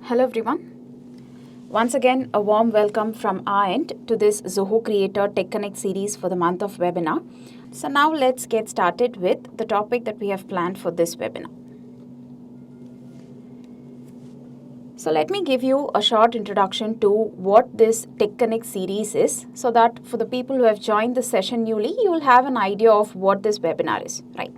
Hello everyone. Once again, a warm welcome from our end to this Zoho Creator Tech Connect series for the month of webinar. So now let's get started with the topic that we have planned for this webinar. So let me give you a short introduction to what this Tech Connect series is, so that for the people who have joined the session newly, you will have an idea of what this webinar is, right?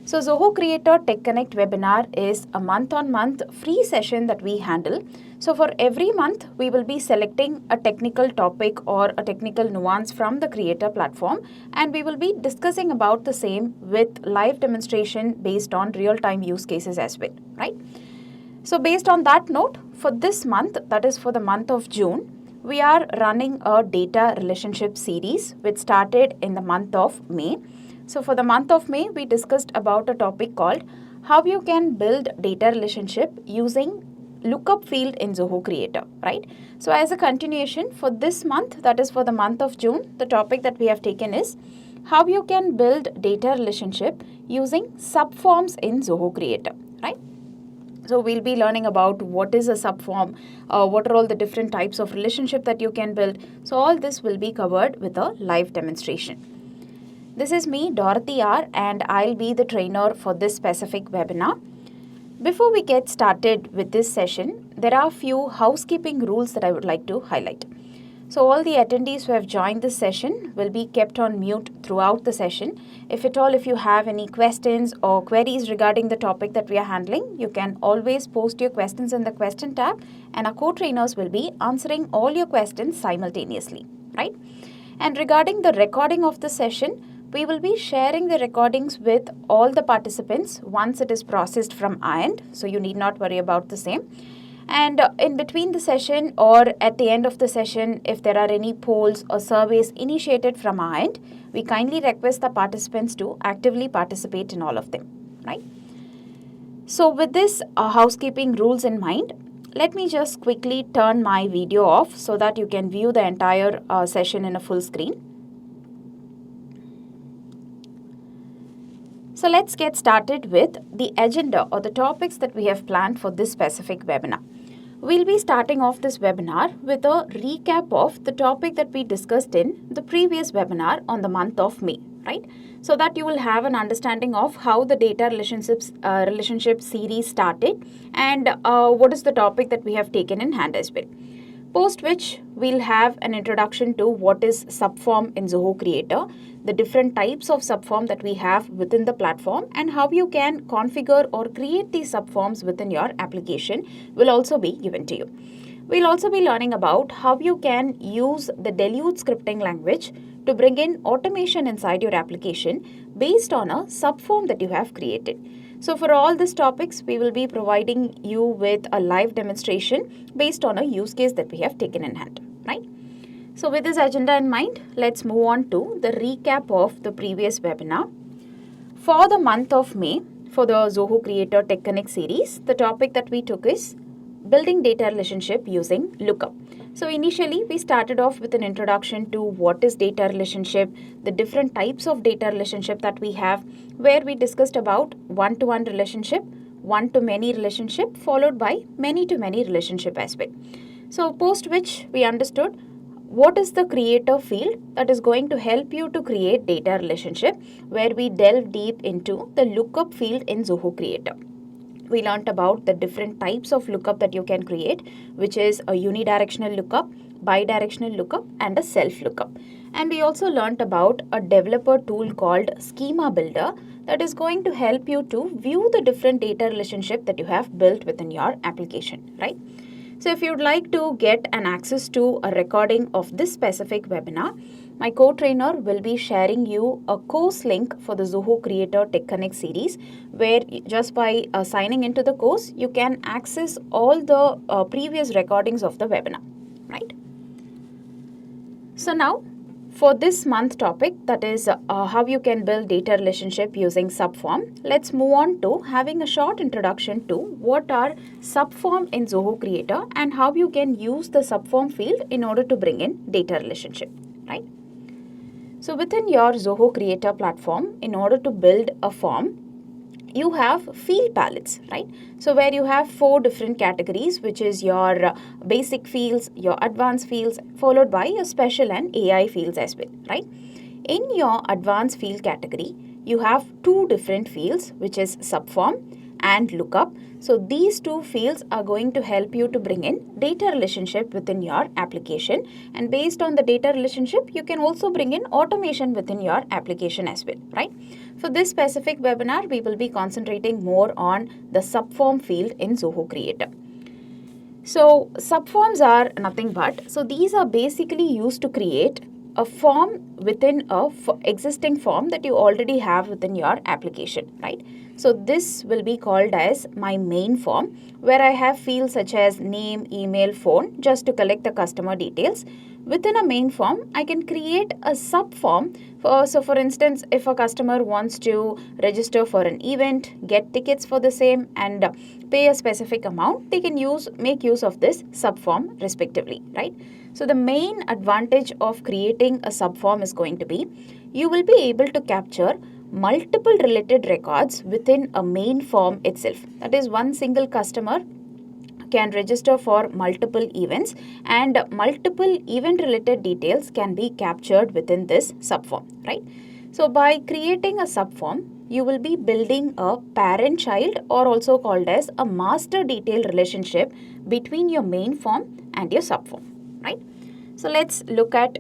So Zoho Creator Tech Connect webinar is a month-on-month free session that we handle. So for every month, we will be selecting a technical topic or a technical nuance from the Creator platform, and we will be discussing about the same with live demonstration based on real-time use cases as well, right? So based on that note, for this month, that is for the month of June, we are running a data relationship series which started in the month of May. So for the month of May, we discussed about a topic called how you can build data relationship using lookup field in Zoho Creator, right? So as a continuation for this month, that is for the month of June, the topic that we have taken is how you can build data relationship using subforms in Zoho Creator, right? So we'll be learning about what is a subform, what are all the different types of relationship that you can build. So all this will be covered with a live demonstration. This is me, Dorothy R, and I'll be the trainer for this specific webinar. Before we get started with this session, there are a few housekeeping rules that I would like to highlight. So all the attendees who have joined this session will be kept on mute throughout the session. If you have any questions or queries regarding the topic that we are handling, you can always post your questions in the question tab, and our co-trainers will be answering all your questions simultaneously, right? And regarding the recording of the session, we will be sharing the recordings with all the participants once it is processed from our end, so you need not worry about the same. And in between the session or at the end of the session, if there are any polls or surveys initiated from our end, we kindly request the participants to actively participate in all of them, right? So with this housekeeping rules in mind, let me just quickly turn my video off so that you can view the entire session in a full screen. So let's get started with the agenda or the topics that we have planned for this specific webinar. We'll be starting off this webinar with a recap of the topic that we discussed in the previous webinar on the month of May, right? So that you will have an understanding of how the data relationship series started and what is the topic that we have taken in hand as well. Post which we'll have an introduction to what is Subform in Zoho Creator, the different types of subform that we have within the platform, and how you can configure or create these subforms within your application will also be given to you. We'll also be learning about how you can use the Deluge scripting language to bring in automation inside your application based on a subform that you have created. So for all these topics, we will be providing you with a live demonstration based on a use case that we have taken in hand, right? So with this agenda in mind, let's move on to the recap of the previous webinar. For the month of May, for the Zoho Creator Tech Connect series, the topic that we took is building data relationship using lookup. So initially, we started off with an introduction to what is data relationship, the different types of data relationship that we have, where we discussed about one-to-one relationship, one-to-many relationship, followed by many-to-many relationship as well. So post which we understood what is the creator field that is going to help you to create data relationship, where we delve deep into the lookup field in Zoho Creator. We learnt about the different types of lookup that you can create, which is a unidirectional lookup, bidirectional lookup, and a self lookup. And we also learnt about a developer tool called Schema Builder that is going to help you to view the different data relationship that you have built within your application, right? So if you'd like to get an access to a recording of this specific webinar, my co-trainer will be sharing you a course link for the Zoho Creator Tech Connect series, where just by signing into the course, you can access all the previous recordings of the webinar, right? So now, for this month topic, that is how you can build data relationship using Subform, let's move on to having a short introduction to what are Subform in Zoho Creator and how you can use the Subform field in order to bring in data relationship, right? So within your Zoho Creator platform, in order to build a form, you have field palettes, right? So where you have 4 different categories, which is your basic fields, your advanced fields, followed by your special and AI fields as well, right? In your advanced field category, you have 2 different fields, which is subform and lookup. So these 2 fields are going to help you to bring in data relationship within your application, and based on the data relationship, you can also bring in automation within your application as well, right? For this specific webinar, we will be concentrating more on the subform field in Zoho Creator. So subforms are nothing but, so these are basically used to create a form within a existing form that you already have within your application, right? So this will be called as my main form, where I have fields such as name, email, phone, just to collect the customer details. Within a main form, I can create a subform. So for instance, if a customer wants to register for an event, get tickets for the same, and pay a specific amount, they can make use of this subform respectively, right? So the main advantage of creating a subform is going to be, you will be able to capture multiple related records within a main form itself. That is, one single customer can register for multiple events, and multiple event related details can be captured within this subform, right? So by creating a subform, you will be building a parent-child, or also called as a master detail relationship between your main form and your subform, right? So let's look at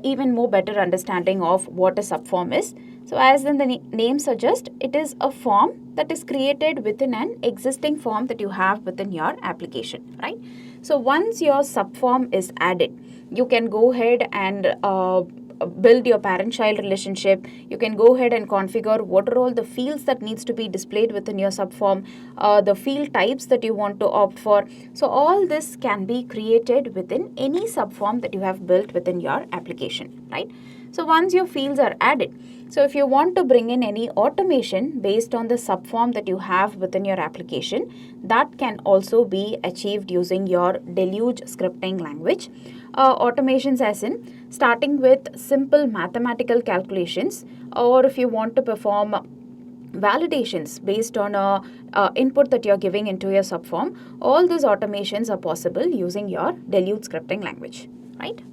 even more better understanding of what a subform is. So as in the name suggests, it is a form that is created within an existing form that you have within your application, right? So once your subform is added, you can go ahead and build your parent-child relationship. You can go ahead and configure what are all the fields that needs to be displayed within your subform, the field types that you want to opt for. So all this can be created within any subform that you have built within your application, right? So once your fields are added, so if you want to bring in any automation based on the subform that you have within your application, that can also be achieved using your Deluge scripting language. Automations as in starting with simple mathematical calculations, or if you want to perform validations based on a input that you're giving into your subform, all these automations are possible using your Deluge scripting language, right?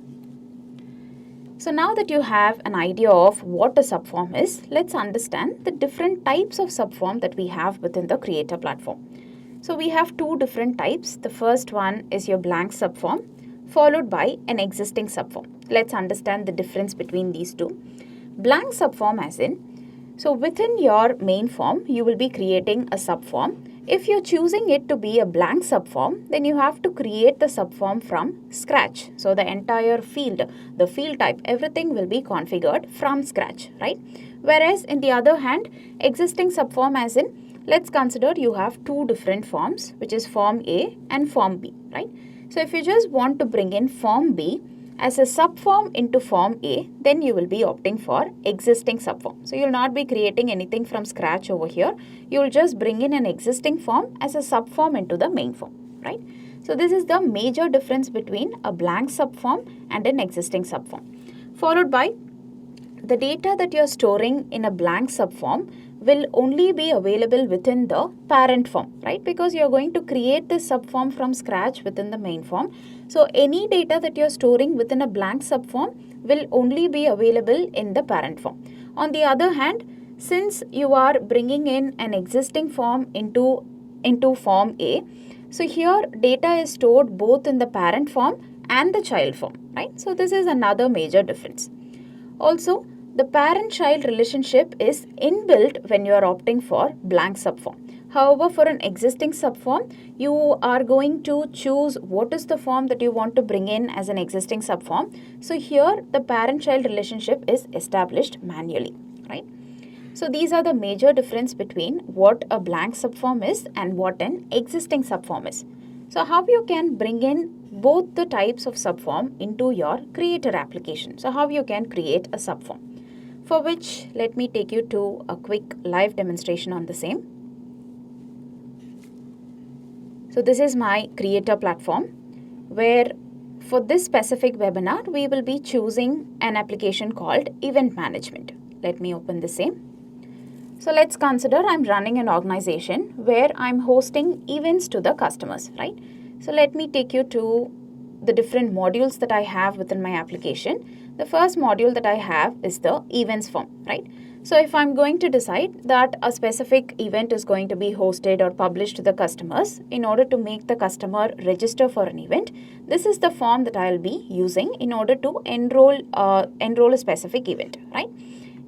So now that you have an idea of what a subform is, let's understand the different types of subform that we have within the Creator platform. So we have 2 different types. The first one is your blank subform, followed by an existing subform. Let's understand the difference between these two. Blank subform as in, so within your main form, you will be creating a subform. If you're choosing it to be a blank subform, then you have to create the subform from scratch. So the entire field, the field type, everything will be configured from scratch, right? Whereas in the other hand, existing subform as in, let's consider you have 2 different forms, which is form A and form B, right? So if you just want to bring in form B as a subform into form A, then you will be opting for existing subform. So you will not be creating anything from scratch over here. You will just bring in an existing form as a subform into the main form, right? So this is the major difference between a blank subform and an existing subform. Followed by the data that you are storing in a blank subform will only be available within the parent form, right? Because you are going to create this subform from scratch within the main form. So any data that you are storing within a blank subform will only be available in the parent form. On the other hand, since you are bringing in an existing form into form A, so here data is stored both in the parent form and the child form, right? So this is another major difference. Also, the parent-child relationship is inbuilt when you are opting for blank subform. However, for an existing subform, you are going to choose what is the form that you want to bring in as an existing subform. So here, the parent-child relationship is established manually, right? So these are the major difference between what a blank subform is and what an existing subform is. So how you can bring in both the types of subform into your Creator application. So how you can create a subform. For which, let me take you to a quick live demonstration on the same. So this is my Creator platform, where for this specific webinar, we will be choosing an application called Event Management. Let me open the same. So let's consider I'm running an organization where I'm hosting events to the customers, right? So let me take you to the different modules that I have within my application. The first module that I have is the events form, right? So if I'm going to decide that a specific event is going to be hosted or published to the customers, in order to make the customer register for an event, this is the form that I'll be using in order to enroll a specific event, right?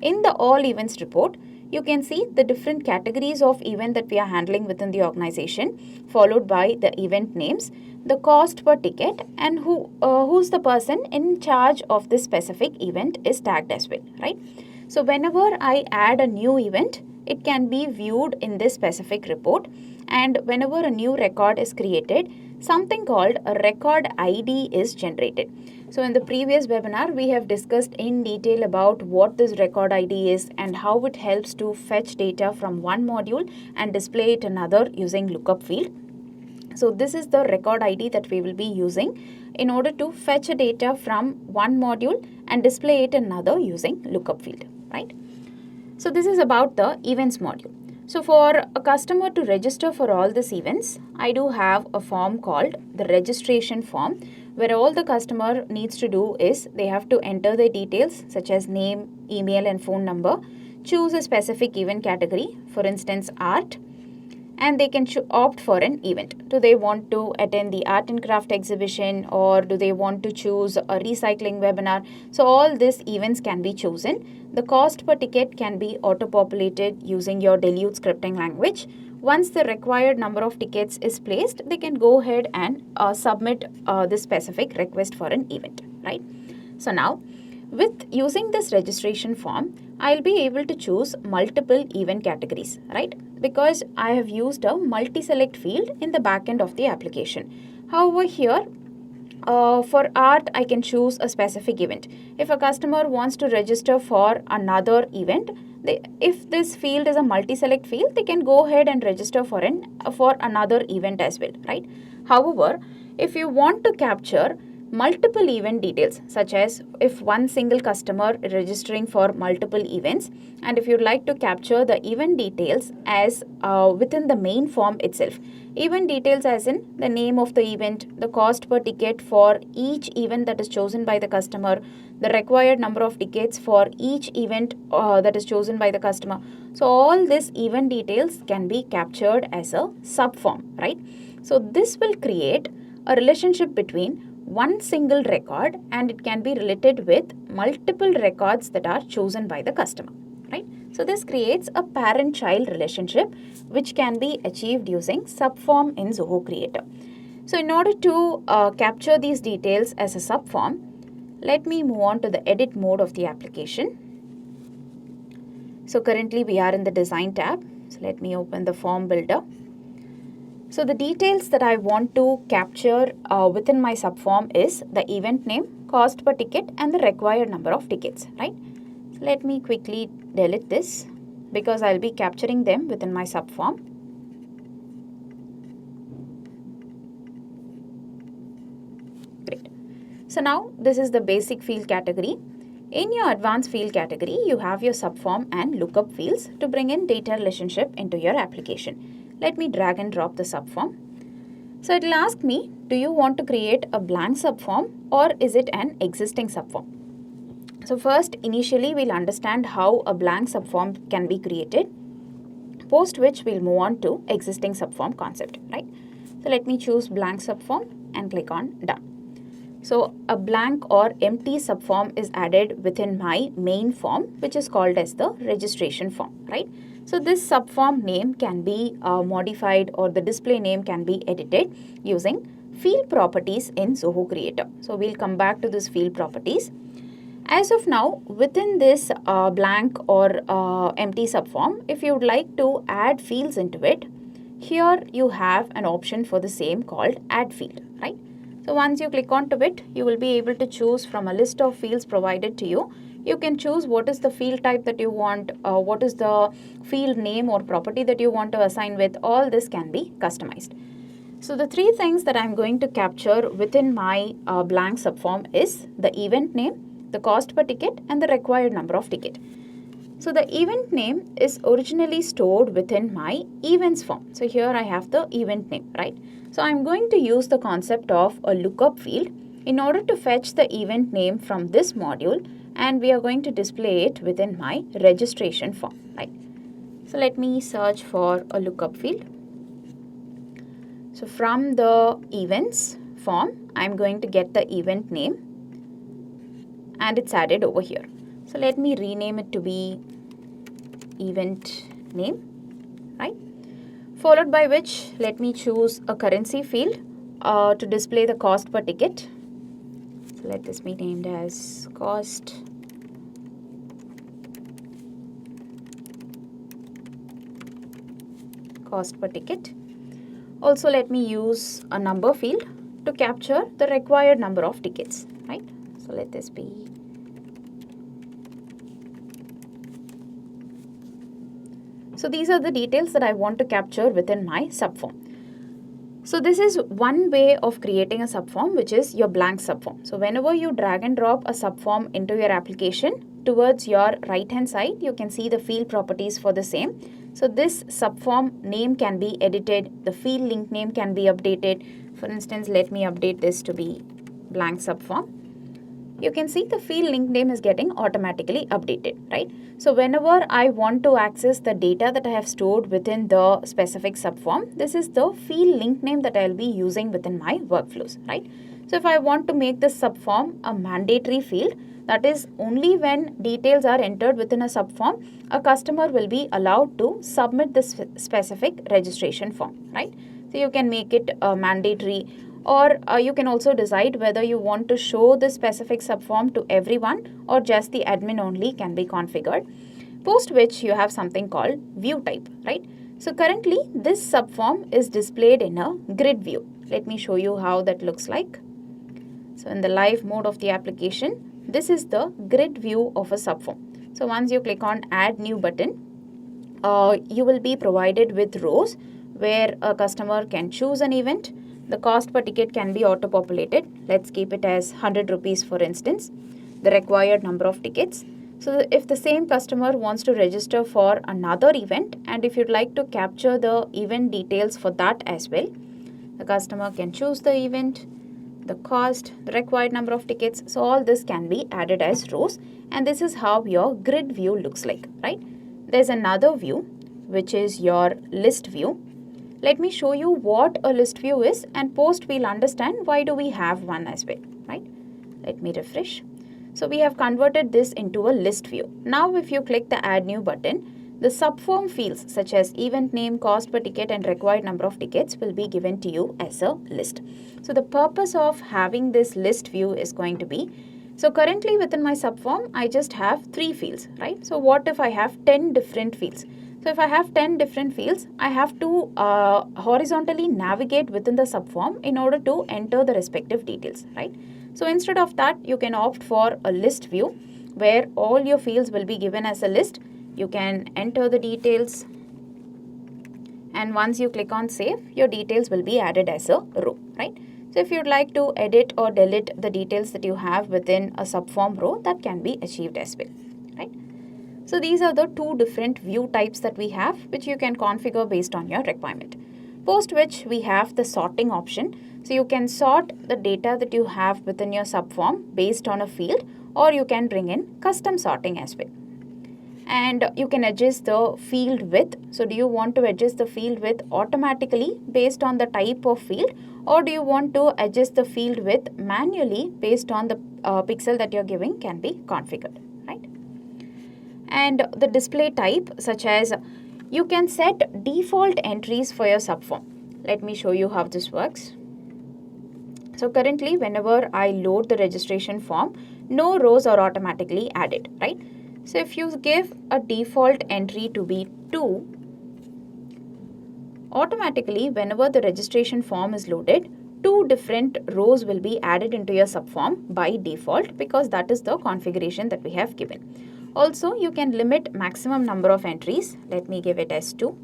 In the all events report, you can see the different categories of event that we are handling within the organization, followed by the event names, the cost per ticket, and who's the person in charge of this specific event is tagged as well, right? So whenever I add a new event, it can be viewed in this specific report, and whenever a new record is created, something called a record ID is generated. So in the previous webinar, we have discussed in detail about what this record ID is and how it helps to fetch data from one module and display it another using lookup field. So this is the record ID that we will be using in order to fetch a data from one module and display it another using lookup field, right? So this is about the events module. So for a customer to register for all these events, I do have a form called the registration form, where all the customer needs to do is they have to enter their details such as name, email and phone number, choose a specific event category, for instance art, and they can opt for an event. Do they want to attend the art and craft exhibition, or do they want to choose a recycling webinar? So all these events can be chosen. The cost per ticket can be auto-populated using your Deluge scripting language. Once the required number of tickets is placed, they can go ahead and submit this specific request for an event, right? So now, with using this registration form, I'll be able to choose multiple event categories, right? Because I have used a multi-select field in the backend of the application. However, here, for art, I can choose a specific event. If a customer wants to register for another event, if this field is a multi-select field, they can go ahead and register for another event as well, right? However, if you want to capture multiple event details, such as if one single customer is registering for multiple events, and if you'd like to capture the event details as within the main form itself, event details as in the name of the event, the cost per ticket for each event that is chosen by the customer, the required number of tickets for each event that is chosen by the customer. So all these event details can be captured as a subform, right? So this will create a relationship between one single record, and it can be related with multiple records that are chosen by the customer, right? So this creates a parent-child relationship which can be achieved using Subform in Zoho Creator. So in order to capture these details as a subform, let me move on to the edit mode of the application. So currently we are in the design tab. So let me open the form builder. So the details that I want to capture within my subform is the event name, cost per ticket, and the required number of tickets, right? So let me quickly delete this because I'll be capturing them within my subform. Great. So now this is the basic field category. In your advanced field category, you have your subform and lookup fields to bring in data relationship into your application. Let me drag and drop the subform. So it will ask me, do you want to create a blank subform or is it an existing subform? So first, initially we'll understand how a blank subform can be created, post which we'll move on to existing subform concept, right? So let me choose blank subform and click on done. So a blank or empty subform is added within my main form, which is called as the registration form, right? So this subform name can be modified, or the display name can be edited using field properties in Zoho Creator. So we'll come back to this field properties. As of now, within this blank or empty subform, if you would like to add fields into it, here you have an option for the same called add field, right? So once you click onto it, you will be able to choose from a list of fields provided to you. You can choose what is the field type that you want, what is the field name or property that you want to assign with. All this can be customized. So the three things that I'm going to capture within my blank subform is the event name, the cost per ticket, and the required number of ticket. So the event name is originally stored within my events form. So here I have the event name, right? So I'm going to use the concept of a lookup field in order to fetch the event name from this module, and we are going to display it within my registration form, right? So let me search for a lookup field. So from the events form, I'm going to get the event name and it's added over here. So let me rename it to be event name, right? Followed by which, let me choose a currency field to display the cost per ticket. So let this be named as cost per ticket. Also, let me use a number field to capture the required number of tickets, right? So let this be . So these are the details that I want to capture within my subform. So this is one way of creating a subform, which is your blank subform. So whenever you drag and drop a subform into your application, towards your right hand side, you can see the field properties for the same. So this subform name can be edited, the field link name can be updated. For instance, let me update this to be blank subform. You can see the field link name is getting automatically updated, right? So whenever I want to access the data that I have stored within the specific subform, this is the field link name that I'll be using within my workflows, right? So if I want to make this subform a mandatory field, that is only when details are entered within a subform, a customer will be allowed to submit this specific registration form, right? So you can make it mandatory, or you can also decide whether you want to show this specific subform to everyone or just the admin only can be configured. Post which you have something called view type, right? So currently this subform is displayed in a grid view. Let me show you how that looks like. So in the live mode of the application, this is the grid view of a subform. So once you click on add new button, you will be provided with rows where a customer can choose an event. The cost per ticket can be auto-populated. Let's keep it as 100 rupees for instance. The required number of tickets. So if the same customer wants to register for another event, and if you'd like to capture the event details for that as well, the customer can choose the event, the cost, the required number of tickets. So all this can be added as rows, and this is how your grid view looks like, right? There's another view, which is your list view. Let me show you what a list view is, and post we'll understand why do we have one as well, right? Let me refresh. So we have converted this into a list view. Now if you click the add new button, the subform fields such as event name, cost per ticket and required number of tickets will be given to you as a list. So the purpose of having this list view is going to be, so currently within my subform, I just have 3 fields, right? So what if I have 10 different fields? So if I have 10 different fields, I have to horizontally navigate within the subform in order to enter the respective details, right? So instead of that, you can opt for a list view where all your fields will be given as a list. You can enter the details, and once you click on save, your details will be added as a row, right? So if you'd like to edit or delete the details that you have within a subform row, that can be achieved as well, right? So these are the 2 different view types that we have, which you can configure based on your requirement. Post which we have the sorting option. So you can sort the data that you have within your subform based on a field, or you can bring in custom sorting as well. And you can adjust the field width. So do you want to adjust the field width automatically based on the type of field, or do you want to adjust the field width manually based on the pixel that you're giving can be configured, right? And the display type, such as you can set default entries for your subform. Let me show you how this works. So currently, whenever I load the registration form, no rows are automatically added, right? So if you give a default entry to be 2, automatically whenever the registration form is loaded, 2 different rows will be added into your subform by default, because that is the configuration that we have given. Also, you can limit maximum number of entries. Let me give it as 2.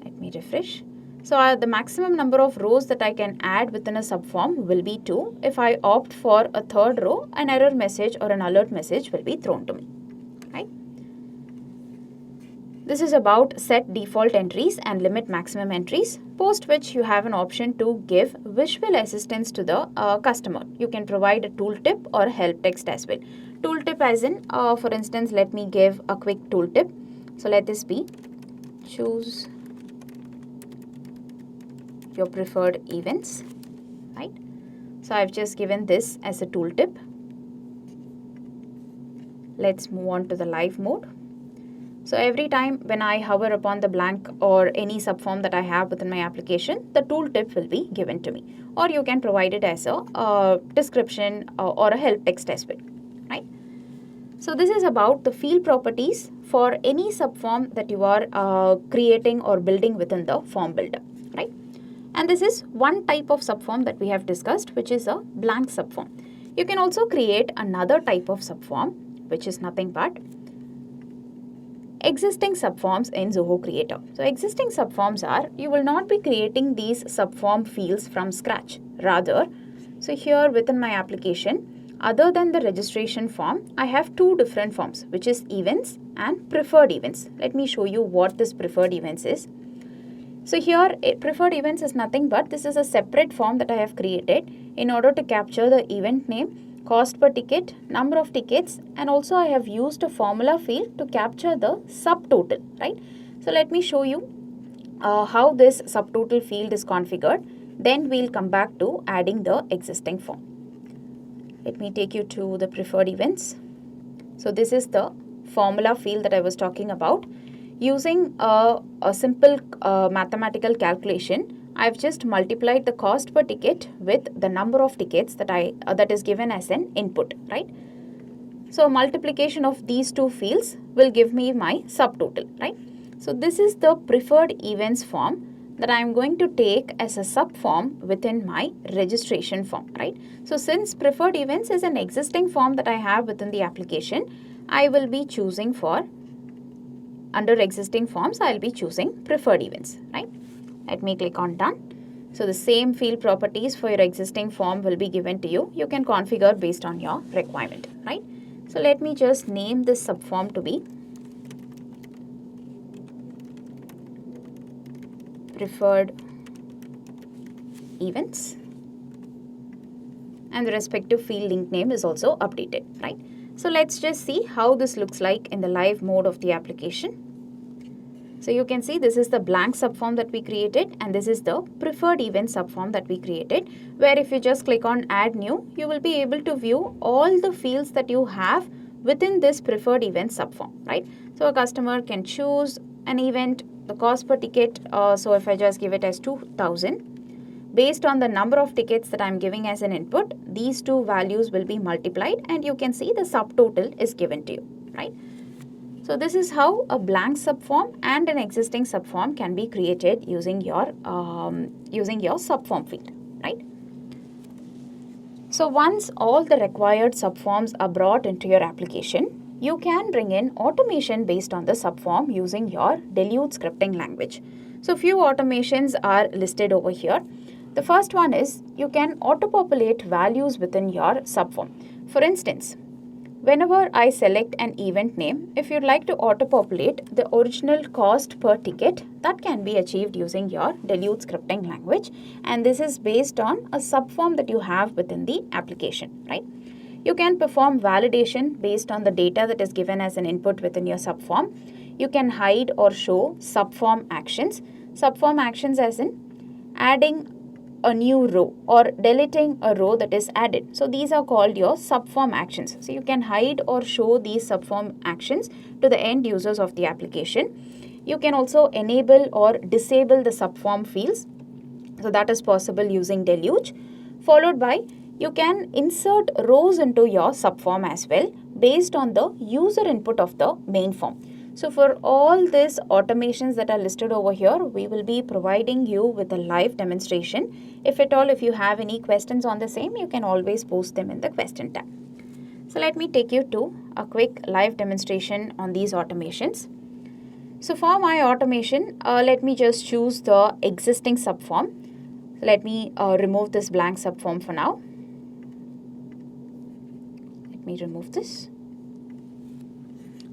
Let me refresh. So the maximum number of rows that I can add within a subform will be 2. If I opt for a third row, an error message or an alert message will be thrown to me. This is about set default entries and limit maximum entries, post which you have an option to give visual assistance to the customer. You can provide a tooltip or help text as well. Tooltip as in, for instance, let me give a quick tooltip. So let this be, choose your preferred events, right? So I've just given this as a tooltip. Let's move on to the live mode. So every time when I hover upon the blank or any subform that I have within my application, the tooltip will be given to me. Or you can provide it as a description or a help text as well, right? So this is about the field properties for any subform that you are creating or building within the form builder, right? And this is one type of subform that we have discussed, which is a blank subform. You can also create another type of subform, which is nothing but existing subforms in Zoho Creator. So existing subforms are, you will not be creating these subform fields from scratch. Rather, so here within my application, other than the registration form, I have two different forms, which is events and preferred events. Let me show you what this preferred events is. So here preferred events is nothing but this is a separate form that I have created in order to capture the event name, cost per ticket, number of tickets, and also I have used a formula field to capture the subtotal, right? So let me show you how this subtotal field is configured. Then we'll come back to adding the existing form. Let me take you to the preferred events. So this is the formula field that I was talking about. Using a simple mathematical calculation, I've just multiplied the cost per ticket with the number of tickets that is given as an input, right? So multiplication of these two fields will give me my subtotal, right? So this is the preferred events form that I am going to take as a subform within my registration form, right? So since preferred events is an existing form that I have within the application, I will be choosing for, under existing forms, I'll be choosing preferred events, right? Let me click on done. So the same field properties for your existing form will be given to you. You can configure based on your requirement, right? So let me just name this subform to be preferred events, and the respective field link name is also updated, right? So let's just see how this looks like in the live mode of the application. So you can see this is the blank subform that we created, and this is the preferred event subform that we created, where if you just click on add new, you will be able to view all the fields that you have within this preferred event subform, right? So a customer can choose an event, the cost per ticket. So if I just give it as 2000, based on the number of tickets that I'm giving as an input, these two values will be multiplied, and you can see the subtotal is given to you, right? So this is how a blank subform and an existing subform can be created using your subform field, right? So once all the required subforms are brought into your application, you can bring in automation based on the subform using your Deluge scripting language. So few automations are listed over here. The first one is you can auto-populate values within your subform. For instance, whenever I select an event name, if you'd like to auto-populate the original cost per ticket, that can be achieved using your Deluge scripting language. And this is based on a subform that you have within the application, right? You can perform validation based on the data that is given as an input within your subform. You can hide or show subform actions. Subform actions as in adding a new row or deleting a row that is added. So these are called your subform actions. So you can hide or show these subform actions to the end users of the application. You can also enable or disable the subform fields. So that is possible using Deluge. Followed by, you can insert rows into your subform as well based on the user input of the main form. So for all these automations that are listed over here, we will be providing you with a live demonstration. If at all, if you have any questions on the same, you can always post them in the question tab. So let me take you to a quick live demonstration on these automations. So for my automation, let me just choose the existing subform. Let me remove this blank subform for now. Let me remove this.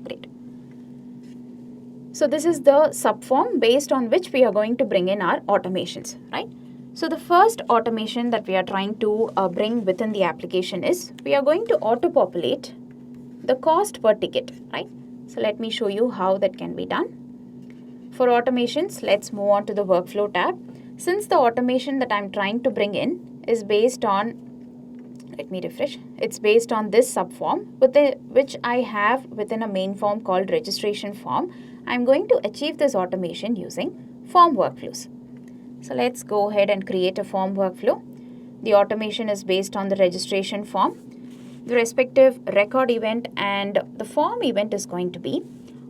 Great. So this is the subform based on which we are going to bring in our automations, right? So the first automation that we are trying to bring within the application is we are going to auto-populate the cost per ticket, right? So let me show you how that can be done. For automations, let's move on to the workflow tab. Since the automation that I'm trying to bring in is based on, let me refresh, it's based on this subform which I have within a main form called registration form. I'm going to achieve this automation using form workflows. So let's go ahead and create a form workflow. The automation is based on the registration form. The respective record event and the form event is going to be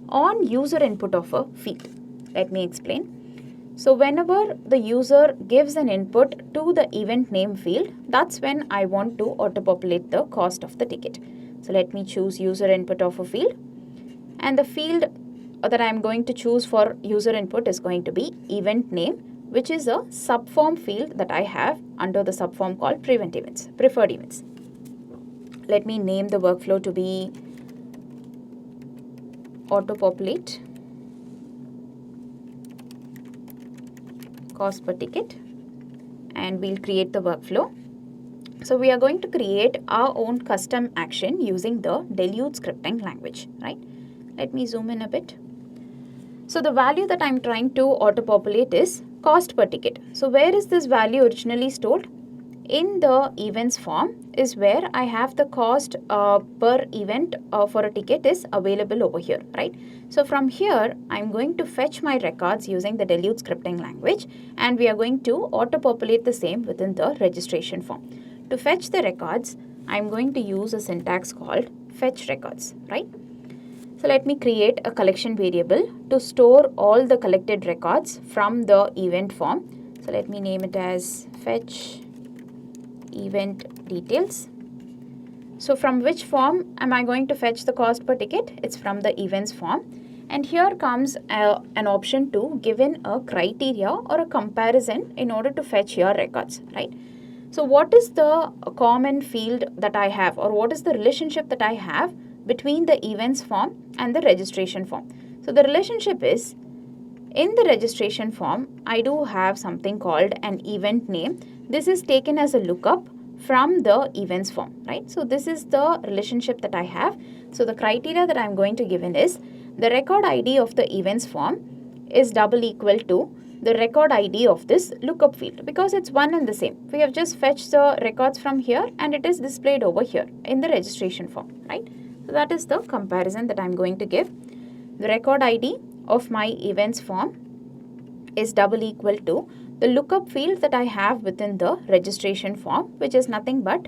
on user input of a field. Let me explain. So whenever the user gives an input to the event name field, that's when I want to auto-populate the cost of the ticket. So let me choose user input of a field, and the field that I am going to choose for user input is going to be event name, which is a subform field that I have under the subform called preferred events. Let me name the workflow to be auto-populate cost per ticket, and we'll create the workflow. So we are going to create our own custom action using the Deluge scripting language, right? Let me zoom in a bit. So the value that I'm trying to auto-populate is cost per ticket. So where is this value originally stored? In the events form is where I have the cost per event for a ticket is available over here, right? So from here, I'm going to fetch my records using the Deluge scripting language, and we are going to auto-populate the same within the registration form. To fetch the records, I'm going to use a syntax called fetch records, right? So let me create a collection variable to store all the collected records from the event form. So let me name it as fetch event details. So from which form am I going to fetch the cost per ticket? It's from the events form. And here comes an option to give in a criteria or a comparison in order to fetch your records, right? So what is the common field that I have, or what is the relationship that I have between the events form and the registration form? So the relationship is, in the registration form, I do have something called an event name. This is taken as a lookup from the events form, right? So this is the relationship that I have. So the criteria that I'm going to give in is the record ID of the events form is double equal to the record ID of this lookup field, because it's one and the same. We have just fetched the records from here and it is displayed over here in the registration form, right? So that is the comparison that I'm going to give. The record ID of my events form is double equal to the lookup field that I have within the registration form, which is nothing but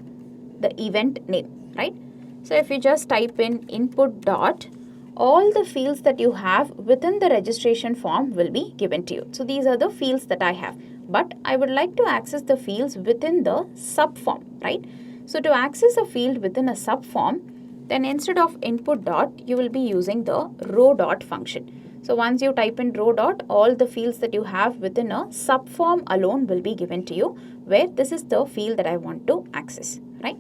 the event name, right? So if you just type in input dot, all the fields that you have within the registration form will be given to you. So these are the fields that I have, but I would like to access the fields within the subform, right? So to access a field within a subform, then instead of input dot, you will be using the row dot function. So once you type in row dot, all the fields that you have within a subform alone will be given to you, where this is the field that I want to access, right?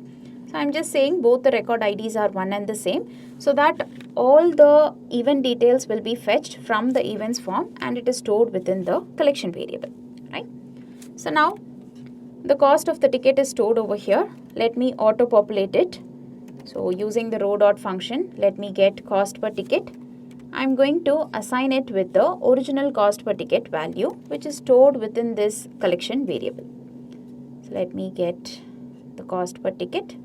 So I'm just saying both the record IDs are one and the same, so that all the event details will be fetched from the events form and it is stored within the collection variable, right? So now the cost of the ticket is stored over here. Let me auto-populate it. So using the row dot function, let me get cost per ticket. I'm going to assign it with the original cost per ticket value, which is stored within this collection variable. So let me get the cost per ticket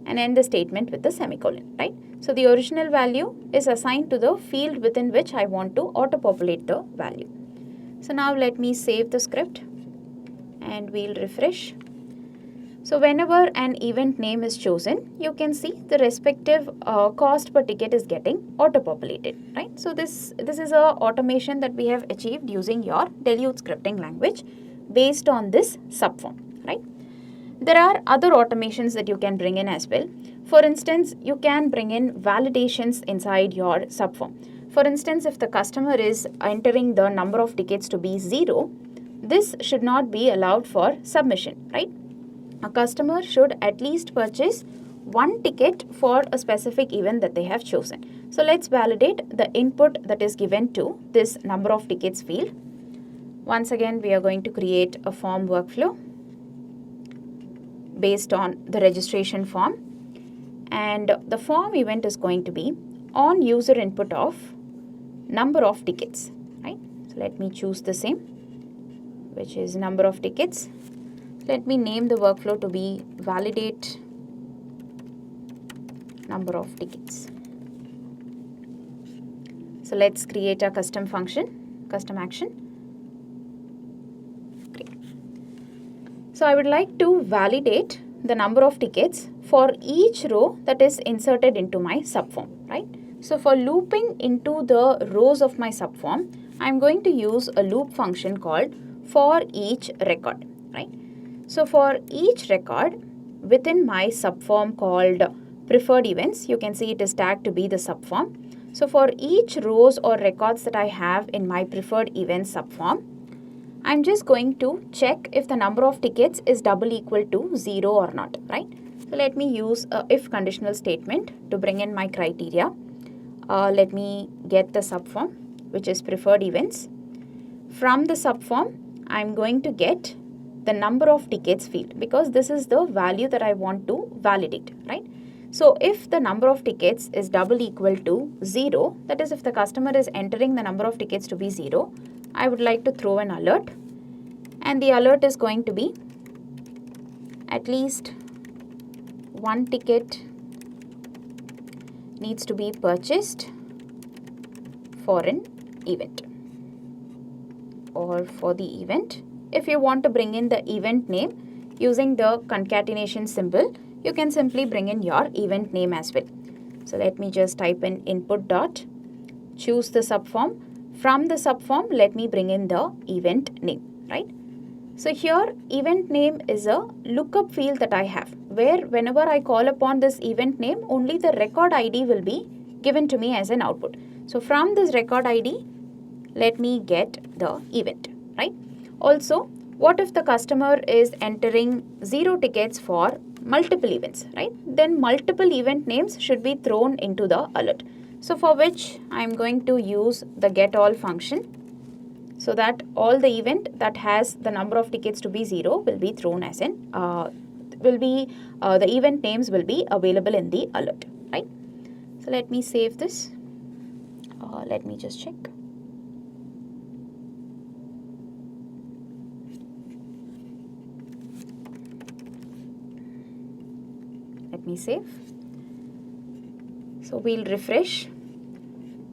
and end the statement with the semicolon, right? So the original value is assigned to the field within which I want to auto-populate the value. So now let me save the script and we'll refresh. So whenever an event name is chosen, you can see the respective cost per ticket is getting auto-populated, right? So this is a automation that we have achieved using your Deluge scripting language based on this subform, right? There are other automations that you can bring in as well. For instance, you can bring in validations inside your subform. For instance, if the customer is entering the number of tickets to be 0, this should not be allowed for submission, right? A customer should at least purchase one ticket for a specific event that they have chosen. So let's validate the input that is given to this number of tickets field. Once again, we are going to create a form workflow based on the registration form, and the form event is going to be on user input of number of tickets, right? So let me choose the same, which is number of tickets. Let me name the workflow to be validate number of tickets. So let's create a custom function, custom action. Great. So I would like to validate the number of tickets for each row that is inserted into my subform, right? So for looping into the rows of my subform, I'm going to use a loop function called for each record, right? So for each record within my subform called preferred events, you can see it is tagged to be the subform. So for each rows or records that I have in my preferred events subform, I'm just going to check if the number of tickets is double equal to 0 or not, right? So let me use a if conditional statement to bring in my criteria. Let me get the subform, which is preferred events. From the subform, I'm going to get the number of tickets field, because this is the value that I want to validate, right? So if the number of tickets is double equal to 0, that is if the customer is entering the number of tickets to be 0, I would like to throw an alert, and the alert is going to be at least one ticket needs to be purchased for an event or for the event. If you want to bring in the event name using the concatenation symbol, you can simply bring in your event name as well. So let me just type in input dot, choose the subform. From the subform, let me bring in the event name, right? So here event name is a lookup field that I have, where whenever I call upon this event name, only the record ID will be given to me as an output. So from this record ID, let me get the event, right? Also, what if the customer is entering 0 tickets for multiple events, right? Then multiple event names should be thrown into the alert. So for which I'm going to use the getAll function, so that all the event that has the number of tickets to be 0 will be thrown as an, the event names will be available in the alert, right? So let me save this. Let me just check. Let me save. So we'll refresh.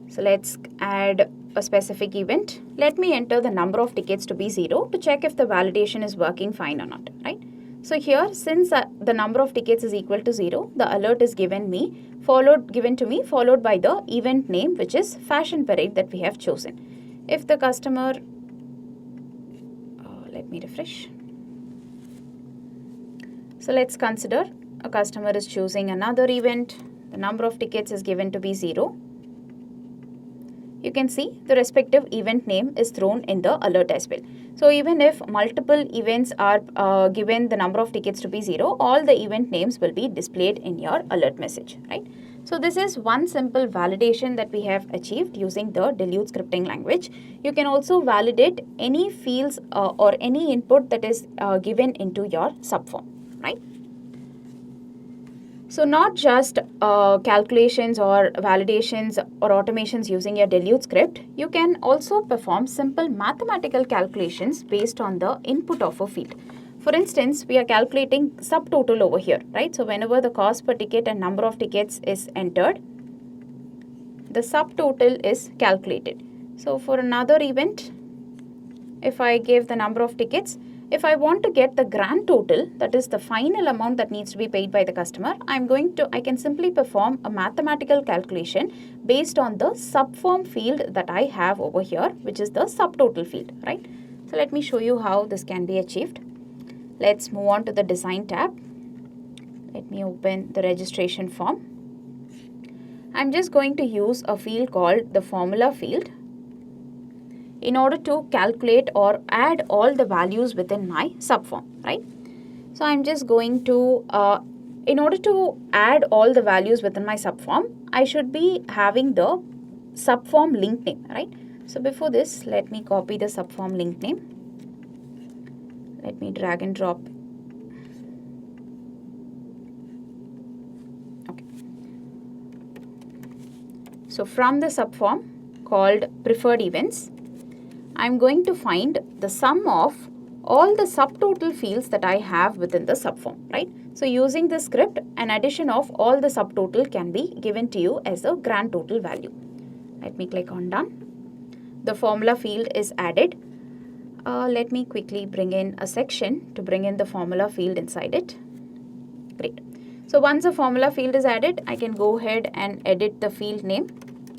So let's add a specific event. Let me enter the number of tickets to be 0 to check if the validation is working fine or not, right? So here, since the number of tickets is equal to 0, the alert is given to me, followed by the event name, which is Fashion Parade that we have chosen. If the customer, let me refresh. So let's consider a customer is choosing another event. The number of tickets is given to be 0. You can see the respective event name is thrown in the alert as well. So even if multiple events are given the number of tickets to be 0, all the event names will be displayed in your alert message, right? So this is one simple validation that we have achieved using the Deluge scripting language. You can also validate any fields or any input that is given into your subform, right? So not just calculations or validations or automations using your Deluge script, you can also perform simple mathematical calculations based on the input of a field. For instance, we are calculating subtotal over here, right? So whenever the cost per ticket and number of tickets is entered, the subtotal is calculated. So for another event, if I give the number of tickets, if I want to get the grand total, that is the final amount that needs to be paid by the customer, I can simply perform a mathematical calculation based on the subform field that I have over here, which is the subtotal field, right? So let me show you how this can be achieved. Let's move on to the design tab. Let me open the registration form. I'm just going to use a field called the formula field in order to calculate or add all the values within my subform, right? So I'm just going to, in order to add all the values within my subform, I should be having the subform link name, right? So before this, let me copy the subform link name. Let me drag and drop. Okay. So from the subform called preferred events, I'm going to find the sum of all the subtotal fields that I have within the subform, right? So using this script, an addition of all the subtotal can be given to you as a grand total value. Let me click on done. The formula field is added. Let me quickly bring in a section to bring in the formula field inside it. Great. So once the formula field is added, I can go ahead and edit the field name,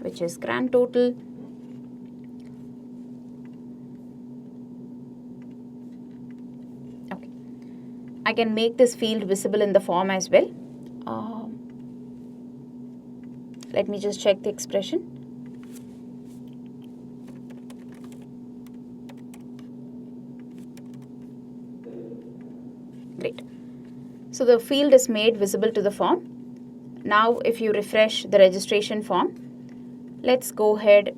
which is grand total. Okay. I can make this field visible in the form as well. Let me just check the expression. Great. So the field is made visible to the form. Now if you refresh the registration form, let's go ahead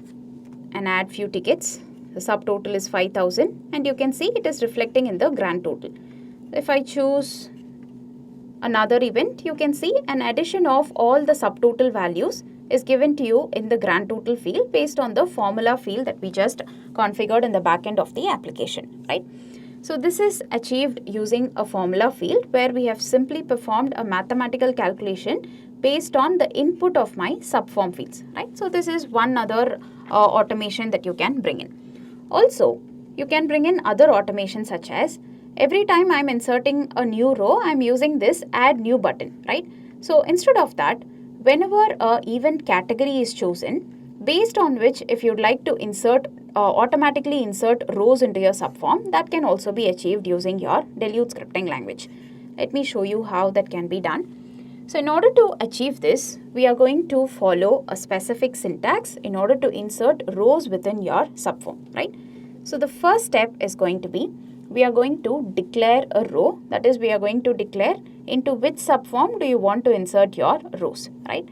and add few tickets. The subtotal is 5,000 and you can see it is reflecting in the grand total. If I choose another event, you can see an addition of all the subtotal values is given to you in the grand total field based on the formula field that we just configured in the backend of the application, right? So this is achieved using a formula field where we have simply performed a mathematical calculation based on the input of my subform fields, right? So this is one other automation that you can bring in. Also, you can bring in other automations such as every time I'm inserting a new row, I'm using this add new button, right? So instead of that, whenever an event category is chosen, based on which if you'd like to automatically insert rows into your subform, that can also be achieved using your Deluge scripting language. Let me show you how that can be done. So in order to achieve this, we are going to follow a specific syntax in order to insert rows within your subform, right? So the first step is going to be, we are going to declare a row. That is, we are going to declare into which subform do you want to insert your rows, right?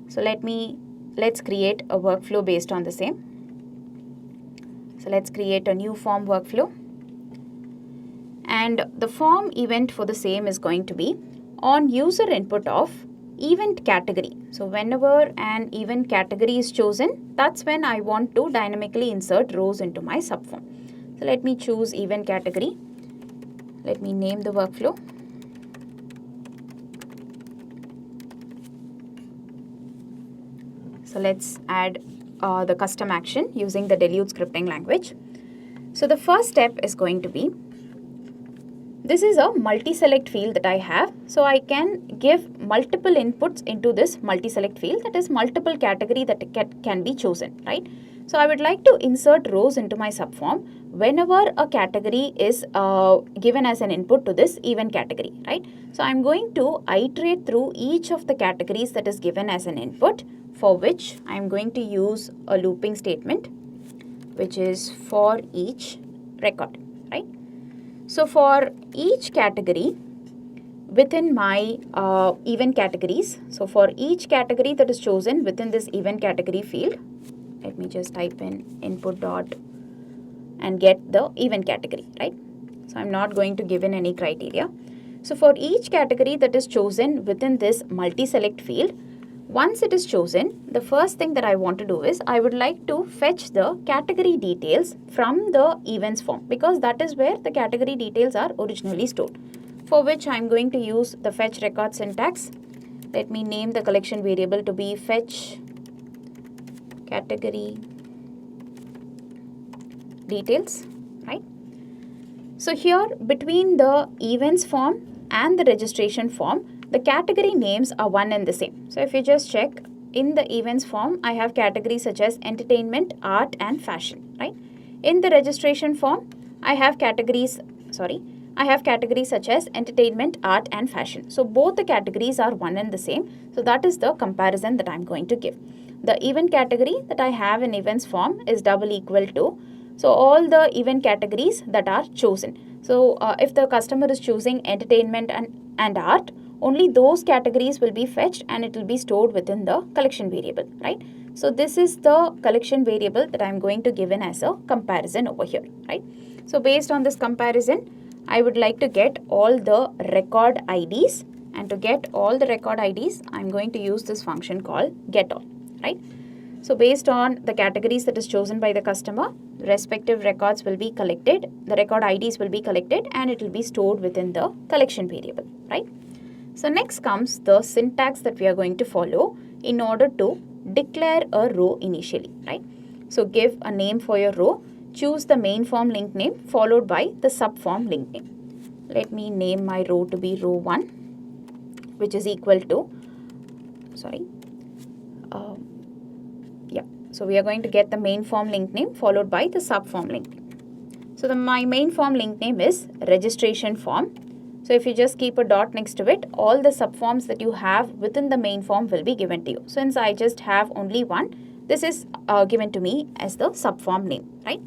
So let's create a workflow based on the same. So let's create a new form workflow. And the form event for the same is going to be on user input of event category. So whenever an event category is chosen, that's when I want to dynamically insert rows into my subform. So let me choose event category. Let me name the workflow. So let's add the custom action using the Deluge scripting language. So the first step is going to be, this is a multi-select field that I have. So I can give multiple inputs into this multi-select field, that is multiple category that can be chosen, right? So I would like to insert rows into my subform whenever a category is given as an input to this event category, right? So I'm going to iterate through each of the categories that is given as an input, for which I'm going to use a looping statement, which is for each record, right? So for each category within my event categories, so for each category that is chosen within this event category field, let me just type in input dot and get the event category, right? So I'm not going to give in any criteria. So for each category that is chosen within this multi-select field, once it is chosen, the first thing that I want to do is I would like to fetch the category details from the events form, because that is where the category details are originally stored, for which I am going to use the fetch record syntax. Let me name the collection variable to be fetch category details, right? So here between the events form and the registration form, the category names are one and the same. So if you just check in the events form, I have categories such as entertainment, art and fashion, right? In the registration form, I have categories such as entertainment, art and fashion. So both the categories are one and the same. So that is the comparison that I'm going to give. The event category that I have in events form is double equal to, so all the event categories that are chosen. So if the customer is choosing entertainment and art, only those categories will be fetched and it will be stored within the collection variable, right? So this is the collection variable that I'm going to give in as a comparison over here, right? So based on this comparison, I would like to get all the record IDs, and to get all the record IDs, I'm going to use this function called getAll, right? So based on the categories that is chosen by the customer, respective records will be collected, the record IDs will be collected and it will be stored within the collection variable, right? So next comes the syntax that we are going to follow in order to declare a row initially, right? So give a name for your row, choose the main form link name followed by the subform link name. Let me name my row to be row 1, which is equal to, So we are going to get the main form link name followed by the subform link name. So my main form link name is registration form. So if you just keep a dot next to it, all the subforms that you have within the main form will be given to you. Since I just have only one, this is given to me as the subform name, right?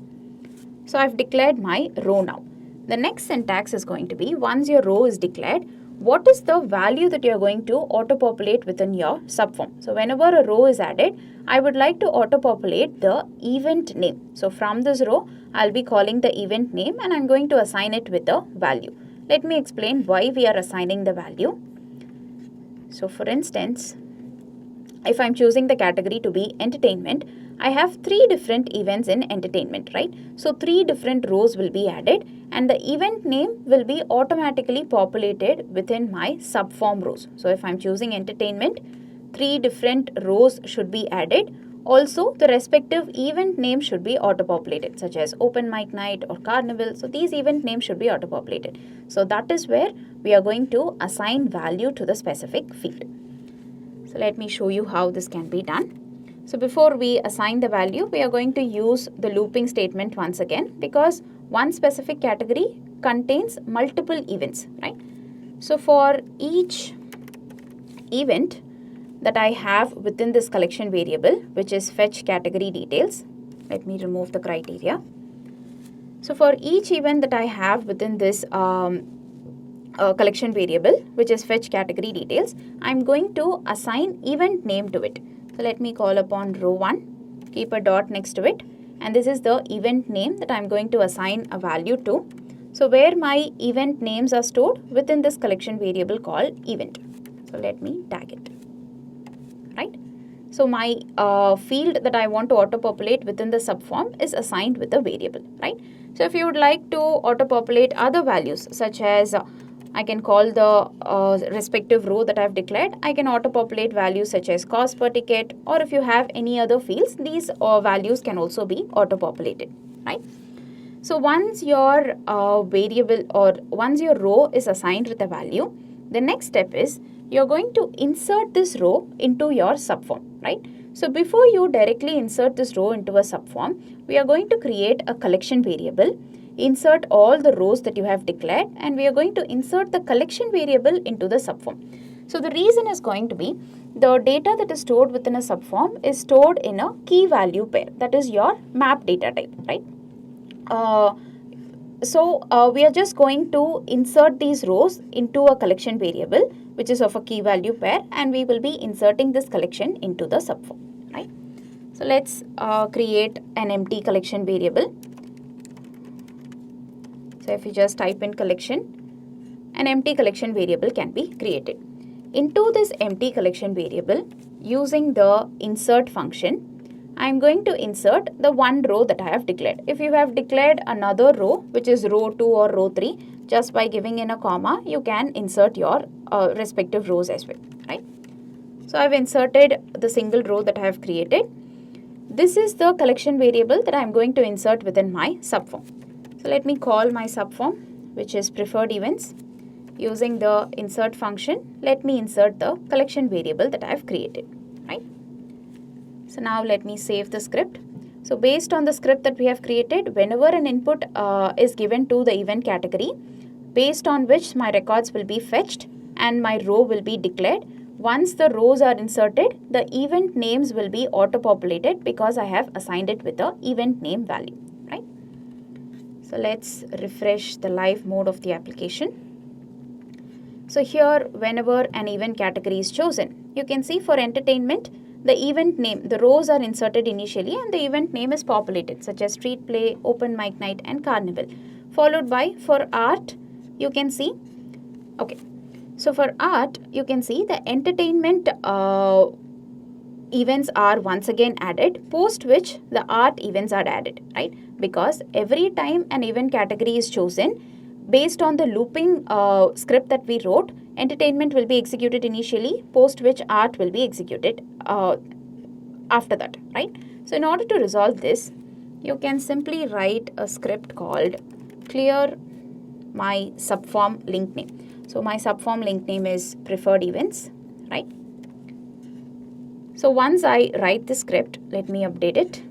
So I've declared my row now. The next syntax is going to be, once your row is declared, what is the value that you are going to auto-populate within your subform? So whenever a row is added, I would like to auto-populate the event name. So from this row, I'll be calling the event name and I'm going to assign it with a value. Let me explain why we are assigning the value. So for instance, if I'm choosing the category to be entertainment, I have 3 different events in entertainment, right? So 3 different rows will be added and the event name will be automatically populated within my subform rows. So if I'm choosing entertainment, 3 different rows should be added. Also, the respective event name should be auto-populated, such as open mic night or carnival. So these event names should be auto-populated. So that is where we are going to assign value to the specific field. So let me show you how this can be done. So before we assign the value, we are going to use the looping statement once again, because one specific category contains multiple events, right? So for each event that I have within this collection variable, which is fetch category details, let me remove the criteria. So for each event that I have within this collection variable, which is fetch category details, I'm going to assign event name to it. So let me call upon row 1, keep a dot next to it, and this is the event name that I'm going to assign a value to. So where my event names are stored within this collection variable called event. So let me tag it, right? So my field that I want to auto-populate within the subform is assigned with a variable, right? So if you would like to auto-populate other values, such as I can call the respective row that I've declared, I can auto-populate values such as cost per ticket, or if you have any other fields, these values can also be auto-populated, right? So once your variable or once your row is assigned with a value, the next step is you're going to insert this row into your subform, right? So before you directly insert this row into a subform, we are going to create a collection variable, insert all the rows that you have declared, and we are going to insert the collection variable into the subform. So the reason is going to be the data that is stored within a subform is stored in a key value pair, that is your map data type, right? We are just going to insert these rows into a collection variable, which is of a key value pair, and we will be inserting this collection into the subform, right? So let's create an empty collection variable. So if you just type in collection, an empty collection variable can be created. Into this empty collection variable, using the insert function, I am going to insert the one row that I have declared. If you have declared another row, which is row 2 or row 3, just by giving in a comma, you can insert your respective rows as well, right? So I have inserted the single row that I have created. This is the collection variable that I am going to insert within my subform. So let me call my subform, which is preferred events. Using the insert function, let me insert the collection variable that I have created, right? So now let me save the script. So based on the script that we have created, whenever an input is given to the event category, based on which my records will be fetched and my row will be declared, once the rows are inserted, the event names will be auto-populated because I have assigned it with the event name value, right? So let's refresh the live mode of the application. So here, whenever an event category is chosen, you can see for entertainment, the event name, the rows are inserted initially and the event name is populated, such as street play, open mic night and carnival. Followed by, for art, you can see, okay. So for art, you can see the entertainment events are once again added, post which the art events are added, right? Because every time an event category is chosen, based on the looping script that we wrote, entertainment will be executed initially, post which art will be executed after that, right? So in order to resolve this, you can simply write a script called clear my subform link name. So my subform link name is preferred events, right? So once I write the script, let me update it.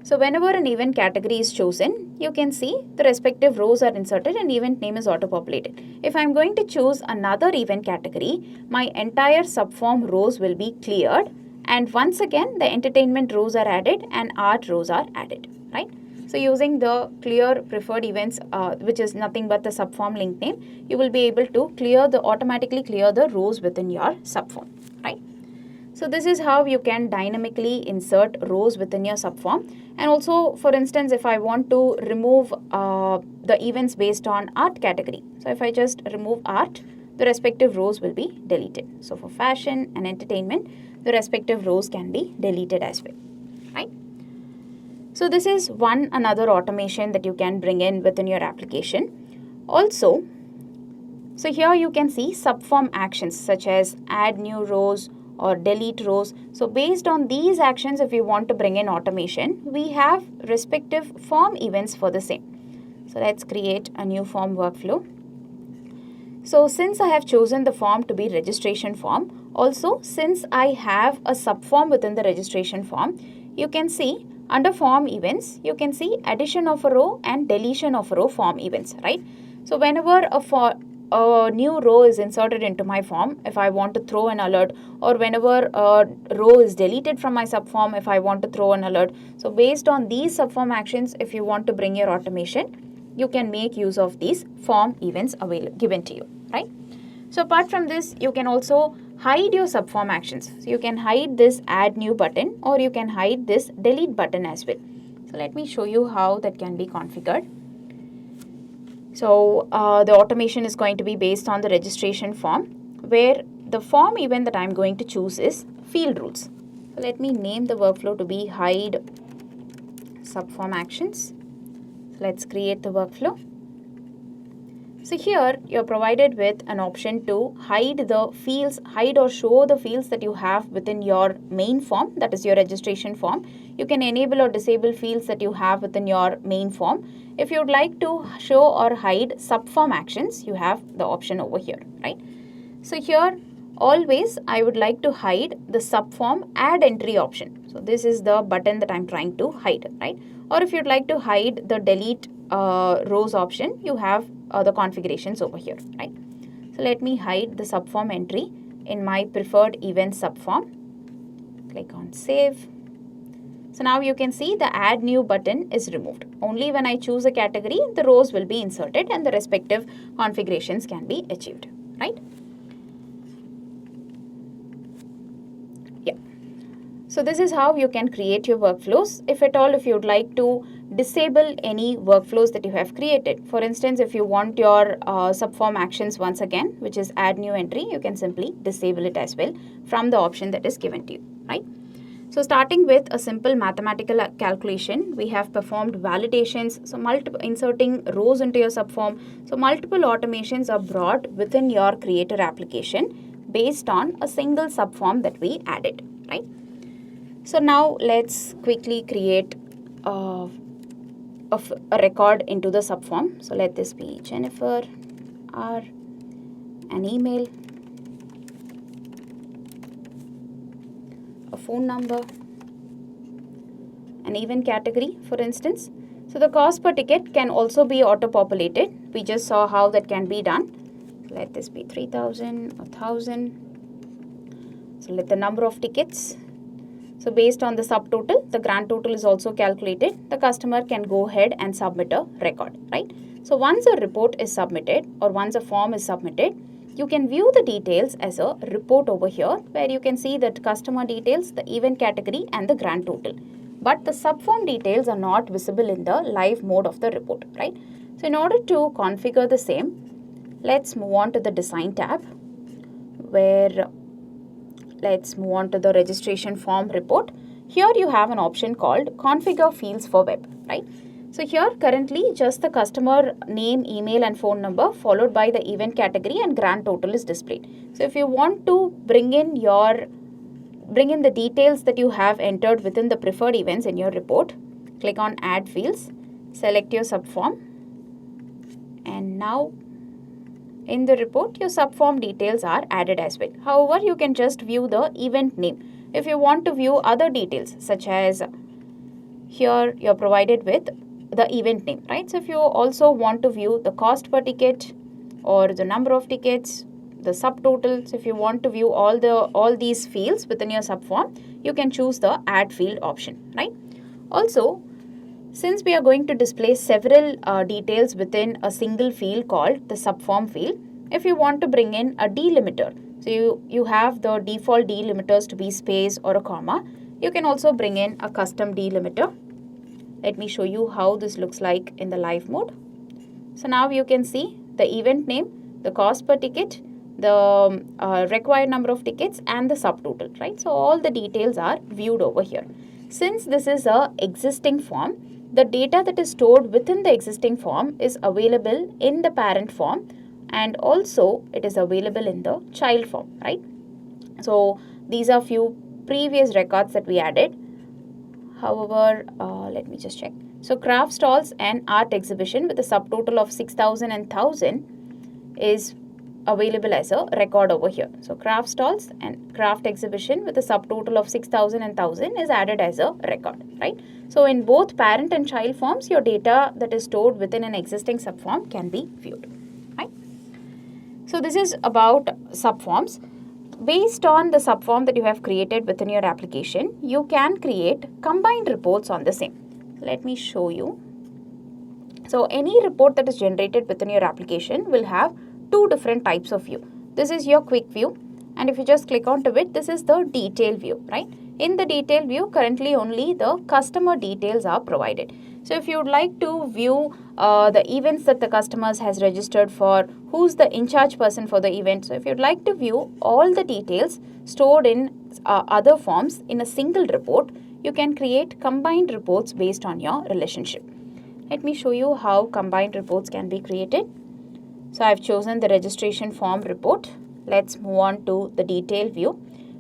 So whenever an event category is chosen, you can see the respective rows are inserted and event name is auto-populated. If I am going to choose another event category, my entire subform rows will be cleared, and once again the entertainment rows are added and art rows are added, right? So using the clear preferred events, which is nothing but the subform link name, you will be able to automatically clear the rows within your subform, right? So this is how you can dynamically insert rows within your subform. And also, for instance, if I want to remove the events based on art category, so if I just remove art, the respective rows will be deleted. So for fashion and entertainment, the respective rows can be deleted as well, right? So this is another automation that you can bring in within your application. Also, so here you can see subform actions such as add new rows or delete rows. So based on these actions, if you want to bring in automation, we have respective form events for the same. So let's create a new form workflow. So since I have chosen the form to be registration form, also since I have a subform within the registration form, you can see under form events, you can see addition of a row and deletion of a row form events, right? So whenever a new row is inserted into my form, if I want to throw an alert, or whenever a row is deleted from my subform, if I want to throw an alert. So based on these subform actions, if you want to bring your automation, you can make use of these form events given to you, right? So apart from this, you can also hide your subform actions. So you can hide this add new button, or you can hide this delete button as well. So let me show you how that can be configured. So the automation is going to be based on the registration form, where the form event that I'm going to choose is field rules. So let me name the workflow to be hide subform actions. So let's create the workflow. So here you're provided with an option to hide the fields, hide or show the fields that you have within your main form, that is your registration form. You can enable or disable fields that you have within your main form. If you would like to show or hide subform actions, you have the option over here, right? So here always I would like to hide the subform add entry option. So this is the button that I'm trying to hide, right? Or if you'd like to hide the delete rows option, you have the configurations over here, right? So let me hide the subform entry in my preferred event subform. Click on save. So now you can see the add new button is removed. Only when I choose a category, the rows will be inserted and the respective configurations can be achieved, right? Yeah. So this is how you can create your workflows. If at all, if you would like to disable any workflows that you have created. For instance, if you want your subform actions once again, which is add new entry, you can simply disable it as well from the option that is given to you, right? So starting with a simple mathematical calculation, we have performed validations, so inserting rows into your subform. So multiple automations are brought within your Creator application based on a single subform that we added, right? So now let's quickly create a record into the subform. So let this be Jennifer R, an email, a phone number, an event category, for instance. So the cost per ticket can also be auto-populated. We just saw how that can be done. Let this be 3,000, 1,000. So let the number of tickets. So based on the subtotal, the grand total is also calculated. The customer can go ahead and submit a record, right? So once a report is submitted or once a form is submitted, you can view the details as a report over here where you can see that customer details, the event category and the grand total. But the subform details are not visible in the live mode of the report, right? So in order to configure the same, let's move on to the design tab where let's move on to the registration form report. Here you have an option called configure fields for web, right? So here currently just the customer name, email and phone number followed by the event category and grand total is displayed. So if you want to bring in the details that you have entered within the preferred events in your report, click on add fields, select your subform, and now in the report, your subform details are added as well. However, you can just view the event name. If you want to view other details, such as here you're provided with the event name, right? So if you also want to view the cost per ticket or the number of tickets, the subtotals, if you want to view all these fields within your subform, you can choose the add field option, right? Also, since we are going to display several details within a single field called the subform field, if you want to bring in a delimiter, so you have the default delimiters to be space or a comma, you can also bring in a custom delimiter. Let me show you how this looks like in the live mode. So now you can see the event name, the cost per ticket, the required number of tickets and the subtotal, right? So all the details are viewed over here. Since this is a existing form, the data that is stored within the existing form is available in the parent form and also it is available in the child form, right? So these are few previous records that we added. However, let me just check. So craft stalls and art exhibition with a subtotal of 6,000 and 1,000 is available as a record over here. So craft stalls and craft exhibition with a subtotal of 6,000 and 1,000 is added as a record, right? So in both parent and child forms, your data that is stored within an existing subform can be viewed, right? So this is about subforms. Based on the subform that you have created within your application, you can create combined reports on the same. Let me show you. So any report that is generated within your application will have two different types of view. This is your quick view, and if you just click onto it, this is the detail view, right? In the detail view, currently only the customer details are provided. So if you would like to view the events that the customers has registered for, who's the in charge person for the event. So if you'd like to view all the details stored in other forms in a single report, you can create combined reports based on your relationship. Let me show you how combined reports can be created. So I've chosen the registration form report. Let's move on to the detail view,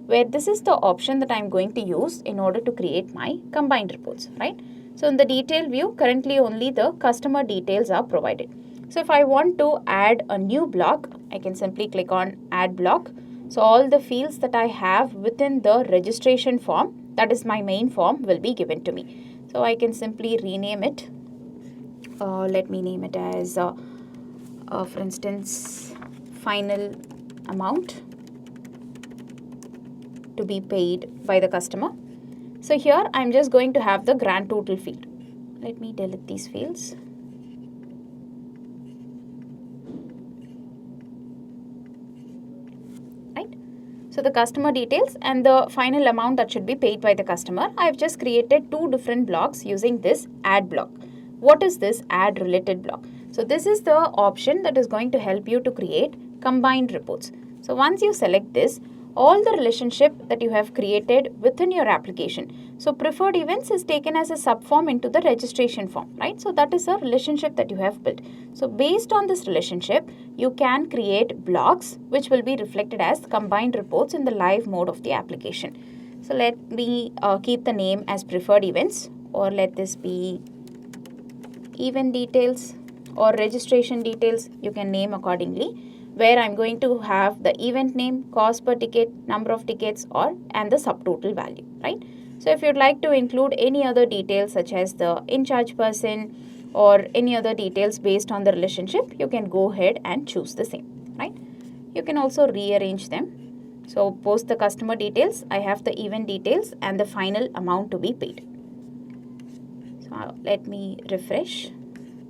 where this is the option that I'm going to use in order to create my combined reports, right? So in the detail view, currently only the customer details are provided. So if I want to add a new block, I can simply click on add block. So all the fields that I have within the registration form, that is my main form, will be given to me. So I can simply rename it. Let me name it as, for instance, final amount to be paid by the customer. So here I'm just going to have the grand total field. Let me delete these fields. Right. So the customer details and the final amount that should be paid by the customer. I've just created two different blocks using this add block. What is this add related block? So this is the option that is going to help you to create combined reports. So once you select this, all the relationship that you have created within your application. So preferred events is taken as a subform into the registration form, right? So that is a relationship that you have built. So based on this relationship, you can create blocks which will be reflected as combined reports in the live mode of the application. So let me keep the name as preferred events, or let this be event details or registration details. You can name accordingly, where I'm going to have the event name, cost per ticket, number of tickets, and the subtotal value, right? So if you'd like to include any other details such as the in charge person or any other details based on the relationship, you can go ahead and choose the same, right? You can also rearrange them So post the customer details, I have the event details and the final amount to be paid. So let me refresh.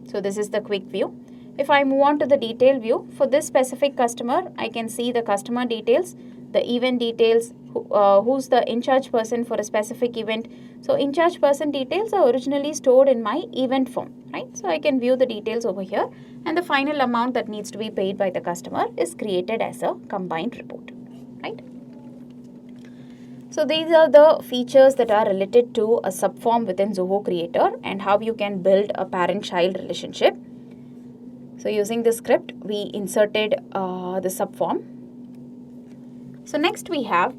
So this is the quick view. If I move on to the detail view, for this specific customer, I can see the customer details, the event details, who's the in-charge person for a specific event. So in-charge person details are originally stored in my event form, right? So I can view the details over here, and the final amount that needs to be paid by the customer is created as a combined report, right? So these are the features that are related to a subform within Zoho Creator and how you can build a parent-child relationship. So using the script, we inserted the subform. So next we have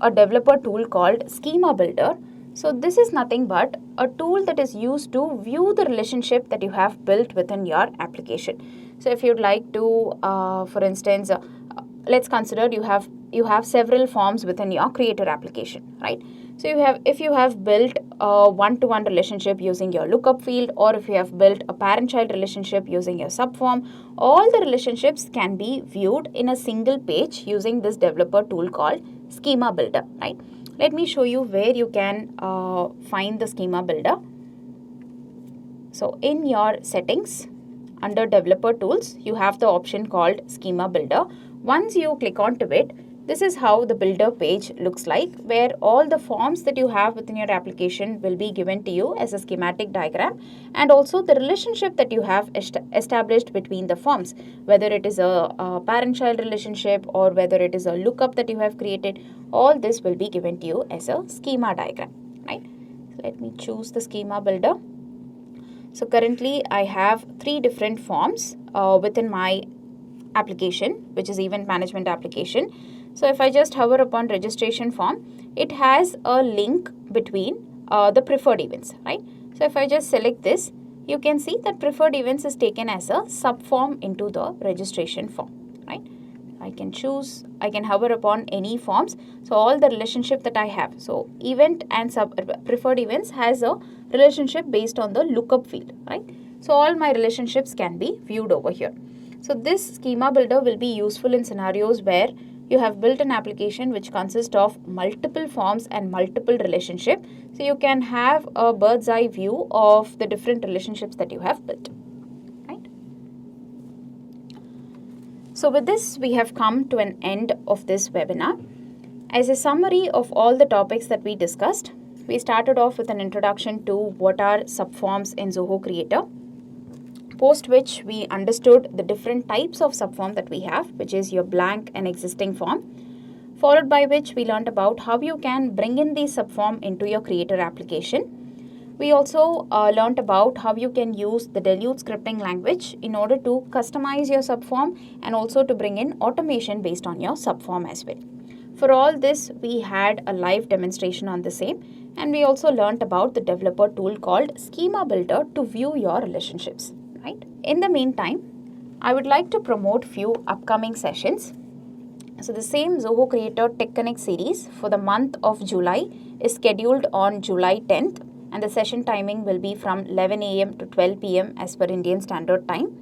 a developer tool called Schema Builder. So this is nothing but a tool that is used to view the relationship that you have built within your application. So if you'd like to, for instance, let's consider you have several forms within your Creator application, right? So if you have built a one-to-one relationship using your lookup field, or if you have built a parent-child relationship using your subform, all the relationships can be viewed in a single page using this developer tool called Schema Builder, right? Let me show you where you can find the Schema Builder. So in your settings, under developer tools, you have the option called Schema Builder. Once you click onto it, this is how the builder page looks like, where all the forms that you have within your application will be given to you as a schematic diagram, and also the relationship that you have established between the forms, whether it is a parent-child relationship or whether it is a lookup that you have created, all this will be given to you as a schema diagram, right? So let me choose the Schema Builder. So currently I have 3 different forms within my application, which is event management application. So if I just hover upon registration form, it has a link between the preferred events, right? So if I just select this, you can see that preferred events is taken as a subform into the registration form, right? I can hover upon any forms. So all the relationship that I have. So event and preferred events has a relationship based on the lookup field, right? So all my relationships can be viewed over here. So this Schema Builder will be useful in scenarios where you have built an application which consists of multiple forms and multiple relationships. So you can have a bird's eye view of the different relationships that you have built, right? So with this, we have come to an end of this webinar. As a summary of all the topics that we discussed, we started off with an introduction to what are subforms in Zoho Creator, post which we understood the different types of subform that we have, which is your blank and existing form, followed by which we learned about how you can bring in the subform into your Creator application. We also learned about how you can use the Deluge scripting language in order to customize your subform and also to bring in automation based on your subform as well. For all this, we had a live demonstration on the same, and we also learned about the developer tool called Schema Builder to view your relationships. Right? In the meantime, I would like to promote few upcoming sessions. So the same Zoho Creator Tech Connect series for the month of July is scheduled on July 10th, and the session timing will be from 11 a.m. to 12 p.m. as per Indian Standard Time.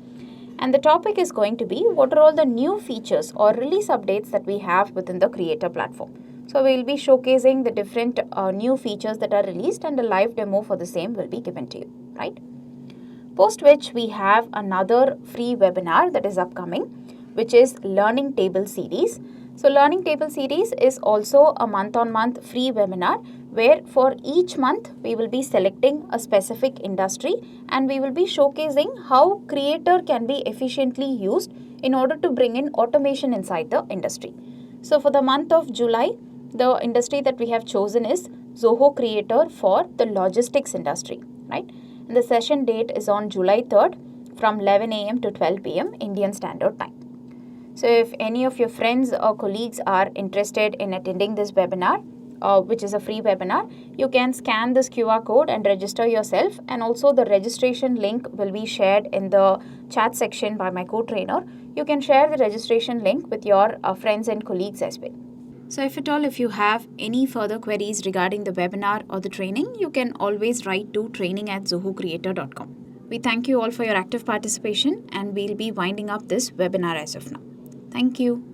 And the topic is going to be what are all the new features or release updates that we have within the Creator platform. So we will be showcasing the different new features that are released, and a live demo for the same will be given to you, right? Post which we have another free webinar that is upcoming, which is Learning Table series. So Learning Table series is also a month-on-month free webinar where for each month we will be selecting a specific industry and we will be showcasing how Creator can be efficiently used in order to bring in automation inside the industry. So for the month of July, the industry that we have chosen is Zoho Creator for the logistics industry, right? And the session date is on July 3rd from 11 a.m. to 12 p.m. Indian Standard Time. So if any of your friends or colleagues are interested in attending this webinar, which is a free webinar, you can scan this QR code and register yourself, and also the registration link will be shared in the chat section by my co-trainer. You can share the registration link with your friends and colleagues as well. So if you have any further queries regarding the webinar or the training, you can always write to training@zohocreator.com. We thank you all for your active participation, and we'll be winding up this webinar as of now. Thank you.